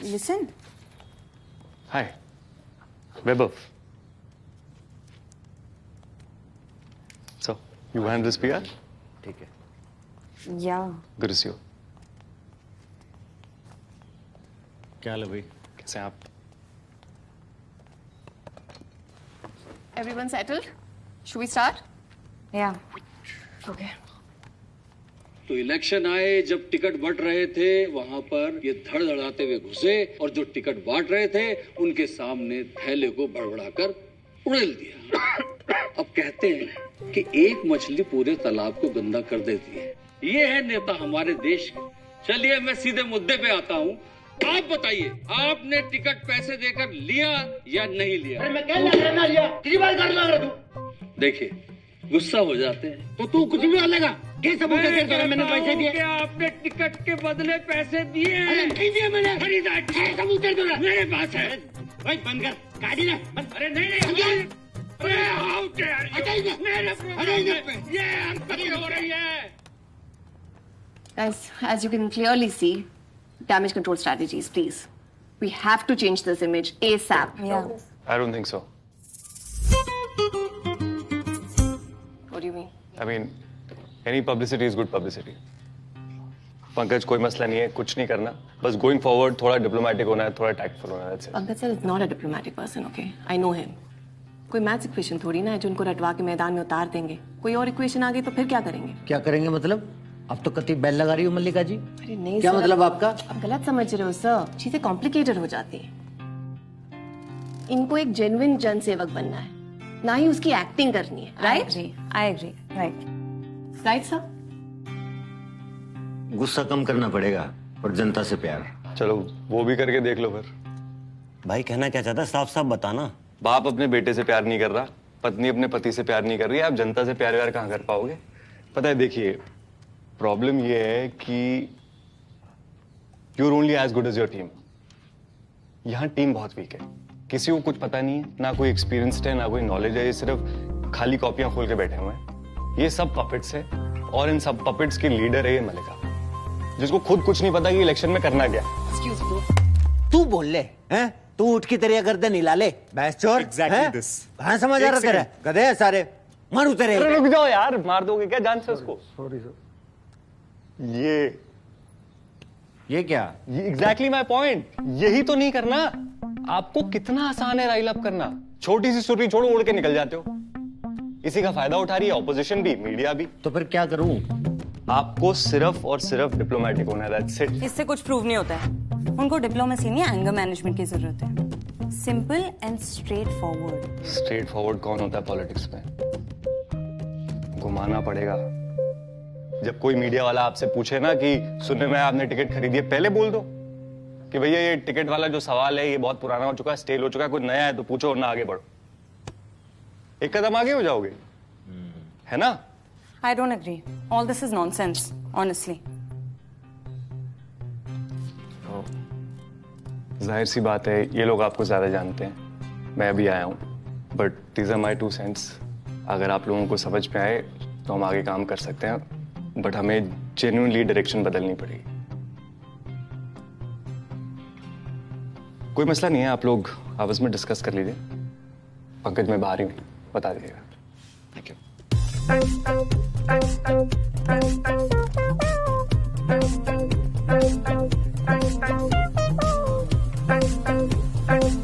Listen. Hi. Vaibhav. So, you handle this PR? ठीक है. Yeah. Good to see you. क्या हाल है भाई? कैसे हैं आप? Everyone settled? Should we start? Yeah. Okay. तो इलेक्शन आए, जब टिकट बंट रहे थे वहां पर ये धड़धड़ाते हुए घुसे और जो टिकट बांट रहे थे उनके सामने थैले को बड़बड़ाकर उड़ेल दिया. अब कहते हैं कि एक मछली पूरे तालाब को गंदा कर देती है. ये है नेता हमारे देश के. चलिए मैं सीधे मुद्दे पे आता हूँ. आप बताइए, आपने टिकट पैसे देकर लिया या नहीं लिया? अरे मैं क्या ना लिया, कितनी बार कर लग रहा तू? देखिए, गुस्सा हो जाते हैं तो तू कुछ भी बोलेगा. क्या सबूत है तेरे? मैंने पैसे दिए. क्या आपने टिकट के बदले पैसे दिए? अरे नहीं दिए मैंने. खरीदा. क्या सबूत है तेरा? मेरे पास है. भाई बंद कर गाड़ी ना. अरे नहीं. अरे हाउ डेयर यू. ये हरकतें हो रही है. As you can clearly see, damage control strategies, please. We have to change this image ASAP. Yeah. I don't think so. What do you mean? I mean, any publicity is good publicity. Pankaj, कोई मसला नहीं है, कुछ नहीं करना. बस going forward थोड़ा diplomatic होना है, थोड़ा tactful होना है. That's it. Pankaj sir is not a diplomatic person, okay? I know him. कोई मैथ्स इक्वेशन थोड़ी ना है जो उनको रटवा के मैदान में उतार देंगे. कोई और इक्वेशन आ गई तो फिर क्या करेंगे? क्या करेंगे मतलब? अब तो कति बैल लगा रही हो मल्लिका जी. अरे नहीं क्या सर, मतलब आपका? आप गलत समझ रहे हो सर. चीजें कॉम्प्लिकेटेड हो जाती हैं. इनको एक जेन्युइन जनसेवक बनना है, ना ही उसकी एक्टिंग करनी है. Right? I agree. Right. Right sir? गुस्सा कम करना पड़ेगा और जनता से प्यार. चलो वो भी करके देख लो फिर. भाई कहना क्या चाहता है, साफ साफ बताना. बाप अपने बेटे से प्यार नहीं कर रहा, पत्नी अपने पति से प्यार नहीं कर रही है, आप जनता से प्यार व्यार कहाँ कर पाओगे? पता है, देखिए प्रॉब्लम ये है कि you're only as good as your team. यहाँ टीम बहुत वीक है, किसी को कुछ पता नहीं है, ना कोई एक्सपीरियंस्ड है, ना कोई नॉलेज है. ये सिर्फ खाली कॉपियां खोल के बैठे हुए हैं. ये सब पपेट्स है और इन सब पपेट्स की लीडर है ये मल्लिका, जिसको खुद कुछ नहीं पता कि इलेक्शन में करना क्या. तू बोल ले हैं? तू उठ की तेरी गर्दन हिला ले. बहस चोर. Exactly this. कहाँ समझ आ रहा तेरा? गधे हैं सारे. मारू तेरे. अरे रुक जाओ यार, मार दोगे क्या जान से उसको? Sorry sir. ये क्या? ये एग्जैक्टली माई पॉइंट. यही तो नहीं करना. आपको कितना आसान है राइल अप करना. छोटी सी सुर्री छोड़ो, उड़ के निकल जाते हो. इसी का फायदा उठा रही है ऑपोजिशन भी, मीडिया भी. तो फिर क्या करूं? आपको सिर्फ और सिर्फ डिप्लोमेटिक होना है. That's it. इससे कुछ प्रूव नहीं होता है. उनको डिप्लोमेसी नहीं, एंगर मैनेजमेंट की जरूरत है. Simple and straight forward. Straight forward कौन होता है पॉलिटिक्स में? घुमाना पड़ेगा. जब कोई मीडिया वाला आपसे पूछे ना कि सुनने में आपने टिकट खरीदी है, पहले बोल दो कि भैया ये टिकट वाला जो सवाल है ये बहुत पुराना हो चुका है, स्टेल हो चुका है, कोई नया है तो पूछो और ना आगे बढ़ो. एक कदम आगे हो जाओगे, है ना? I don't agree. All this is nonsense, honestly. जाहिर सी बात है ये लोग आपको ज्यादा जानते हैं, मैं अभी आया हूँ. But these are my 2 cents. अगर आप लोगों को समझ में आए तो हम आगे काम कर सकते हैं, बट हमें जेन्युइनली डायरेक्शन बदलनी पड़ेगी. कोई मसला नहीं है, आप लोग आपस में डिस्कस कर लीजिए. पंकज मैं बाहर ही हूँ, बता दीजिएगा. Thank you.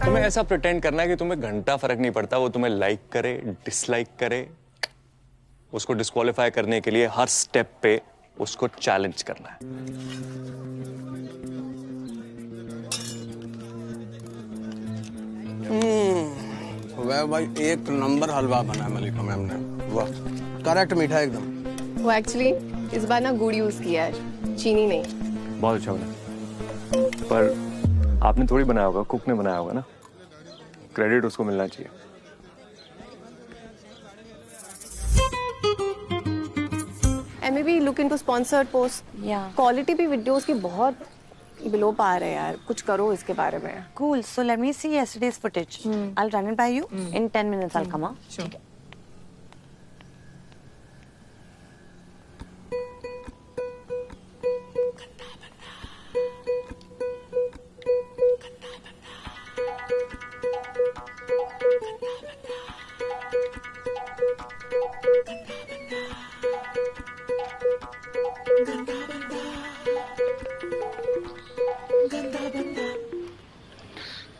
तुम्हें ऐसा प्रिटेंड करना है कि तुम्हें घंटा फर्क नहीं पड़ता वो तुम्हें लाइक करे डिसलाइक करे. उसको डिस्क्वालीफाई करने के लिए हर स्टेप पे उसको चैलेंज करना है. वह भाई एक नंबर हलवा बना है मलिका मैम ने. वाह, करेक्ट मीठा एकदम. वो एक्चुअली इस बार ना गुड़ यूज किया है, चीनी नहीं. बहुत अच्छा बना, पर आपने थोड़ी बनाया होगा, कुक ने बनाया होगा ना. क्रेडिट उसको मिलना चाहिए. And maybe look into sponsored posts. Yeah. Quality भी वीडियोस की बहुत बिलो पा रहे हैं यार. कुछ करो इसके बारे में. Cool. So let me see yesterday's footage. I'll run it by you. In 10 minutes I'll come out. Sure.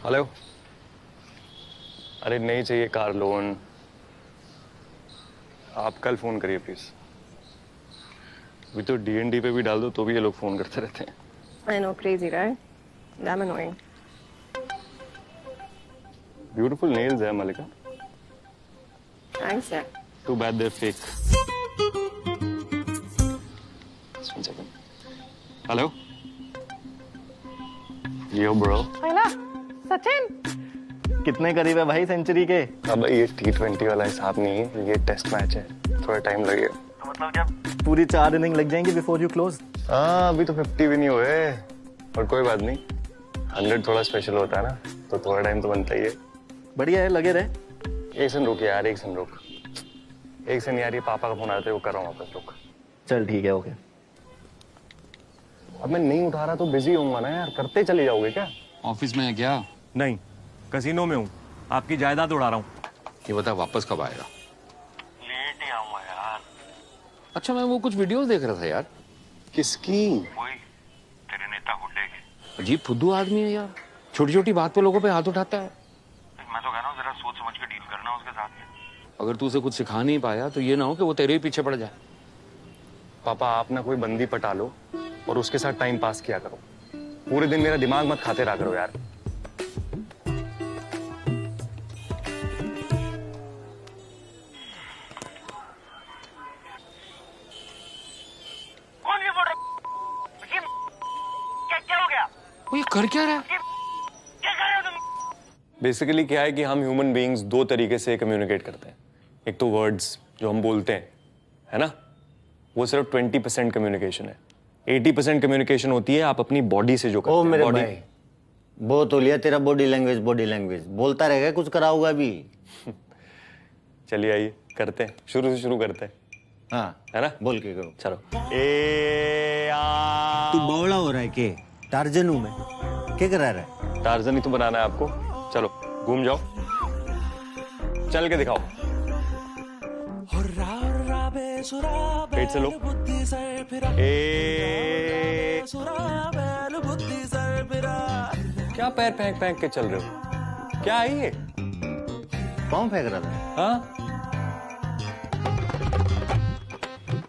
Hello. अरे नहीं चाहिए कार लोन, आप कल फोन करिए प्लीज। अभी तो डीएनडी पे भी डाल दो तो भी ये लोग फोन करते रहते हैं। I know, crazy, right? Damn annoying. Beautiful nails है मलिका। Thanks, yeah. Too bad they're fake. Just one second. Hello? Yo bro. Hello Sachin. कितने करीब है भाई सेंचुरी के? अब ये T20 वाला हिसाब नहीं है, ये टेस्ट मैच है, थोड़ा टाइम लगेगा। तो मतलब क्या पूरी 4 इनिंग लग जाएंगी बिफोर यू क्लोज? हाँ अभी तो 50 भी नहीं हुए, और कोई बात नहीं, 100 थोड़ा स्पेशल होता है ना, तो थोड़ा टाइम तो बनता ही है। बढ़िया है, लगे रहे। एक सेकंड रुक यार, एक सेकंड रुक, एक सेकंड यार, ये पापा का फोन आता है, वो कर रहा हूँ वापस, रुक। चल ठीक है, ओके। अब मैं नहीं उठा रहा तो बिजी होऊंगा ना यार, करते चले जाओगे क्या? ऑफिस में है क्या? नहीं, कसिनो में हूँ, आपकी जायदाद उड़ा रहा हूँ। ये बता वापस कब आएगा? लेट ही आऊंगा यार। अच्छा मैं वो कुछ वीडियोस देख रहा था यार। किसकी? वही तेरे नेता हुड्डे के। अजीब फुद्दू आदमी है यार, छोटी छोटी बात पे लोगों पे हाथ उठाता है। मैं तो कह रहा हूँ जरा सोच समझ के डील करना उसके साथ में। अगर तू उसे कुछ सिखा नहीं पाया तो ये ना हो कि वो तेरे ही पीछे पड़ जाए। पापा आप ना कोई बंदी पटा लो और उसके साथ टाइम पास किया करो, पूरे दिन मेरा दिमाग मत खाते रहा करो यार। कौन ये बोल रहा? क्या हो गया? वो ये कर क्या रहा है? क्या कर रहे हो तुम? बेसिकली क्या है कि हम ह्यूमन बीइंग्स दो तरीके से कम्युनिकेट करते हैं। एक तो वर्ड्स जो हम बोलते हैं, है ना, वो सिर्फ 20% कम्युनिकेशन है। 80% कम्युनिकेशन होती है आप अपनी बॉडी से जो करते ओ हैं। मेरे बॉडी भाई, बहुत हो लिया तेरा बॉडी लैंग्वेज बोलता रहेगा, कुछ कराऊंगा भी। चलिए आइए करते हैं, शुरू से शुरू करते हैं, हाँ है ना? बोल के करो। चलो। ए आ तू बौड़ा हो रहा है के? टार्जन हूं मैं, क्या करा रहा है? टार्जन ही तो बनाना है आपको। चलो घूम जाओ, चल के दिखाओ। पेट से लो। क्या पैर फेंक फेंक के चल रहे हो? क्या है ये? पाँव फेंक रहा था। हाँ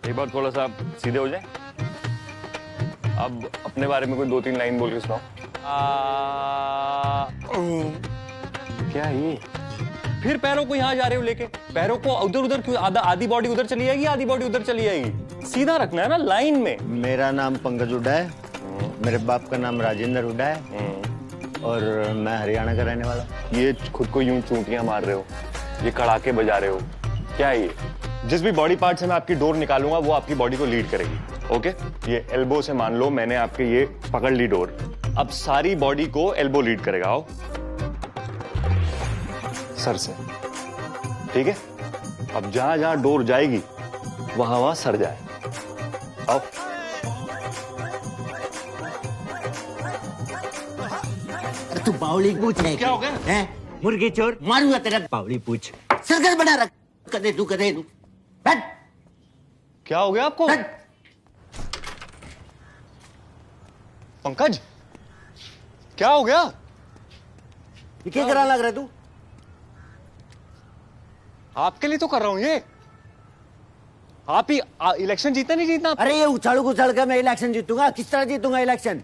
एक बार थोड़ा सा आप सीधे हो जाए। अब अपने बारे में कोई 2-3 लाइन बोल के सुनाओ। क्या है ये? फिर पैरों को यहाँ जा रहे हो लेके, पैरों को उधर उधर क्यों? आधी बॉडी उधर चली जाएगी, आधी बॉडी उधर चली जाएगी। सीधा रखना है ना लाइन में। मेरा नाम पंकज हुड्डा है, मेरे बाप का नाम राजेंद्र हुड्डा है, और मैं हरियाणा का रहने वाला। ये खुद को यूं चूंटियां मार रहे हो, ये कड़ाके बजा रहे हो, क्या है ये? जिस भी बॉडी पार्ट से मैं आपकी डोर निकालूंगा वो आपकी बॉडी को लीड करेगी। ओके, ये एल्बो से मान लो मैंने आपके ये पकड़ ली डोर, अब सारी बॉडी को एल्बो लीड करेगा। आओ सर से, ठीक है? अब जहां जहां डोर जाएगी वहां वहां सर जाए। आओ। अरे तू बावली पूछ है क्या हो गया? हैं? मुर्गी चोर, मारूंगा तेरा बावली पूछ। सरकल बना रख, कदे तू बैठ। क्या हो गया आपको? बैठ। पंकज क्या हो गया? ये क्या करा लग रहा है तू? आपके लिए तो कर रहा हूं ये। आप ही इलेक्शन जीतना नहीं जीतना? अरे ये उछाल कर मैं इलेक्शन जीतूंगा? किस तरह जीतूंगा इलेक्शन?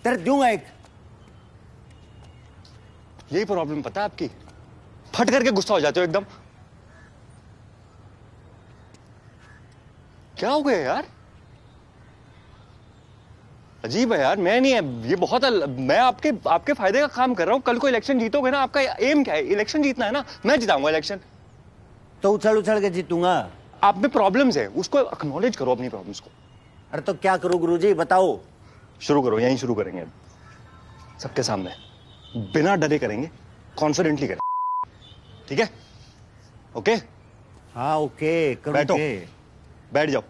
तेरे दूंगा एक। यही प्रॉब्लम पता है आपकी, फट करके गुस्सा हो जाते हो एकदम। क्या हो गया यार? अजीब है यार। मैं नहीं है ये बहुत मैं आपके फायदे का काम कर रहा हूं। कल को इलेक्शन जीतोगे ना, आपका एम क्या है? इलेक्शन जीतना है ना, मैं जिताऊंगा इलेक्शन। तो उछल के जीतूंगा। आप में प्रॉब्लम्स है, उसको एक्नॉलेज करो अपनी प्रॉब्लम्स को। अरे तो क्या करूं गुरुजी, बताओ। शुरू करो, यहीं शुरू करेंगे सबके सामने, बिना डरे करेंगे, कॉन्फिडेंटली करेंगे, ठीक है? ओके? हाँ ओके, करो। बैठो, बैठ जाओ।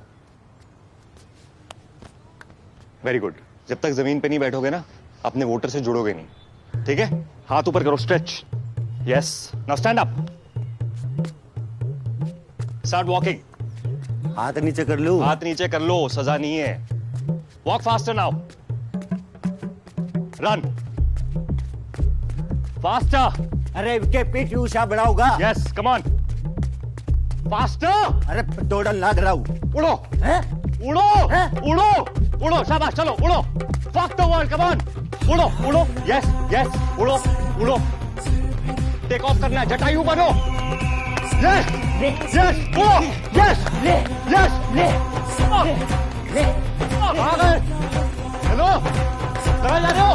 Very good. जब तक जमीन पे नहीं बैठोगे ना, अपने वोटर से जुड़ोगे नहीं, ठीक है? हाथ ऊपर करो, stretch. Yes, now stand up, start walking. हाथ नीचे कर लो। हाथ नीचे कर लो, सजा नहीं है। Walk faster now, run faster. अरे के पीठ ऊंचा बढ़ाओगा। Yes come on, faster. अरे दौड़न लाग रहा हूँ। उड़ो उड़ो उड़ो उड़ो, शाबाश, चलो उड़ो। Fuck the world, come on, उड़ो उड़ो, यस यस, उड़ो उड़ो। टेक ऑफ करना है, जटायु बनो। यस यस, उड़ो, यस यस, आ गए। हेलो, कहाँ जा रहे हो?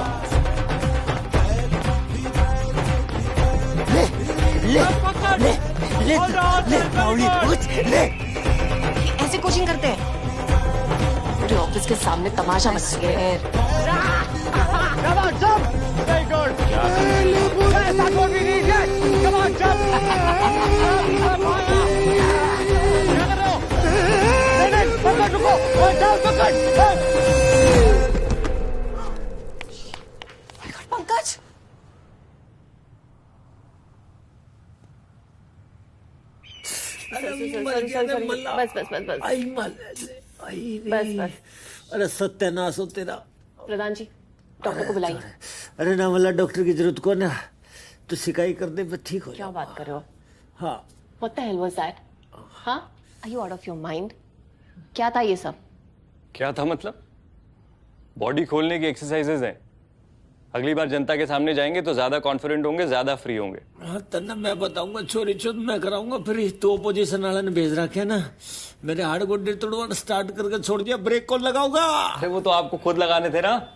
ऐसे कोचिंग करते हैं? पूरे ऑफिस के सामने तमाशा मचा रहे हैं। Come on, jump! Very good. Yes, that's what we need. Yes, come on, jump! क्या कर रहे हो? नहीं, पकड़, रुको. जाओ, पकड़. पंकज, बस। अरे सत्यानाश हो तेरा। प्रधान जी, डॉक्टर को बुलाइए। अरे ना वाला डॉक्टर की जरूरत को ना, तो शिकायत कर दे, ठीक हो क्या बात कर रहे हो? हाँ। What the hell was that? हाँ? Are you out of your mind? क्या था ये सब? क्या था मतलब? बॉडी खोलने की एक्सरसाइजेज हैं। अगली बार जनता के सामने जाएंगे तो ज्यादा कॉन्फिडेंट होंगे, ज्यादा फ्री होंगे। हाँ तना मैं बताऊंगा, चोरी चोट मैं कराऊंगा। फिर तो पोजीशन वाला ने भेज रखा है ना, मेरे हाड़ गोड्डे तोड़वाना स्टार्ट करके छोड़ दिया। ब्रेक कौन लगाऊंगा? अरे वो तो आपको खुद लगाने थे ना,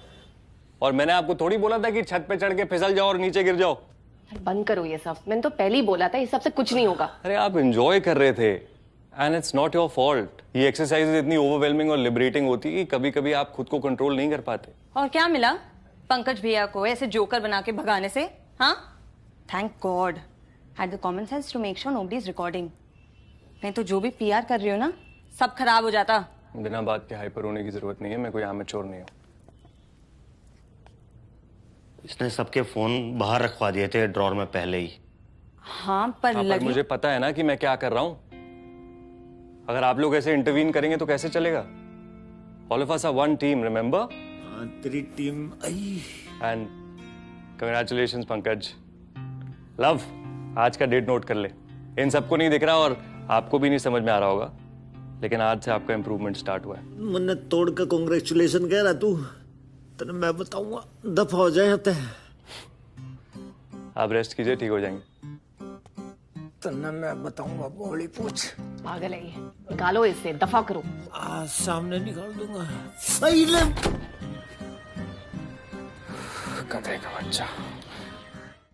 और मैंने आपको थोड़ी बोला था कि छत पे चढ़ के फिसल जाओ और नीचे गिर जाओ। बंद करो ये सब, मैंने तो पहले ही बोला था, ये सबसे कुछ नहीं होगा। अरे आप एंजॉय कर रहे थे, and it's not your fault. ये एक्सरसाइज इतनी ओवरवेलमिंग और लिबरेटिंग होती है कि कभी कभी आप खुद को कंट्रोल नहीं कर पाते। और क्या मिला पंकज भैया को ऐसे जोकर बना के भगाने से? हाँ, thank God had the common sense to make sure nobody is recording. नहीं तो जो भी पीआर कर रही हो ना, सब खराब हो जाता। बिना बात के हाइपर होने की जरूरत नहीं है, मैं कोई आमेच्योर नहीं हूँ। इसने सबके फोन बाहर रखवा दिए थे ड्रॉर में पहले ही। हाँ पर मुझे पता है ना कि मैं क्या कर रहा हूँ। अगर आप लोग ऐसे इंटरवीन करेंगे तो कैसे चलेगा? All of us are one team, remember? तेरी team I. And congratulations Pankaj. Love, आज का डेट नोट कर ले। इन सबको नहीं दिख रहा और आपको भी नहीं समझ में आ रहा होगा, लेकिन आज से आपका इम्प्रूवमेंट स्टार्ट हुआ है। मैंने तोड़ के कांग्रेचुलेशन कह रहा तू, तेरे मैं बताऊंगा, दफा हो जाए। आप रेस्ट कीजिए, ठीक हो जाएंगे। तना मैं बताऊंगा, बोली पूछ। पागल है ये, निकालो इससे, दफा करो। आज सामने निकाल दूंगा। गधे का बच्चा।